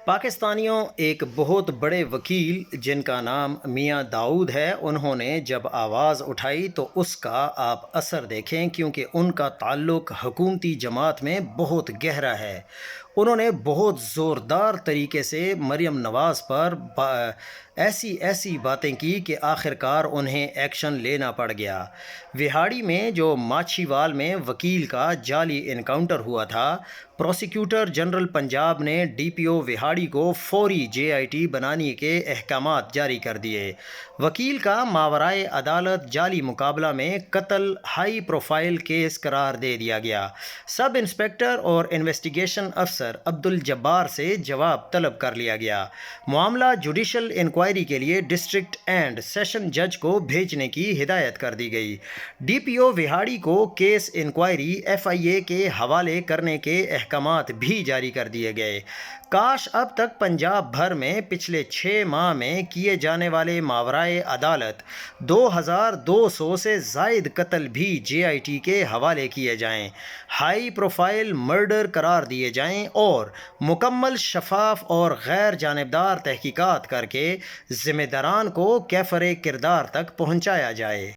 پاکستانیوں ایک بہت بڑے وکیل جن کا نام میاں داؤد ہے، انہوں نے جب آواز اٹھائی تو اس کا آپ اثر دیکھیں، کیونکہ ان کا تعلق حکومتی جماعت میں بہت گہرا ہے۔ انہوں نے بہت زوردار طریقے سے مریم نواز پر ایسی باتیں کی کہ آخرکار انہیں ایکشن لینا پڑ گیا۔ وہاڑی میں جو ماچھی وال میں وکیل کا جعلی انکاؤنٹر ہوا تھا، پروسیکیوٹر جنرل پنجاب نے ڈی پی او وہاڑی کو فوری JIT بنانے کے احکامات جاری کر دیے۔ وکیل کا ماورائے عدالت جعلی مقابلہ میں قتل ہائی پروفائل کیس قرار دے دیا گیا۔ سب انسپکٹر اور انویسٹیگیشن افسر عبدالجبار سے جواب طلب کر لیا گیا۔ معاملہ جوڈیشل انکوائری کے لیے ڈسٹرکٹ اینڈ سیشن جج کو بھیجنے کی ہدایت کر دی گئی۔ ڈی پی او وہاڑی کو کیس انکوائری FIA کے حوالے کرنے کے احکامات بھی جاری کر دیے گئے۔ کاش اب تک پنجاب بھر میں پچھلے 6 ماہ میں کیے جانے والے ماورائے عدالت 2200 سے زائد قتل بھی JIT کے حوالے کیے جائیں، ہائی پروفائل مرڈر قرار دیے جائیں اور مکمل شفاف اور غیر جانبدار تحقیقات کر کے ذمہ داران کو کیفر کردار تک پہنچایا جائے۔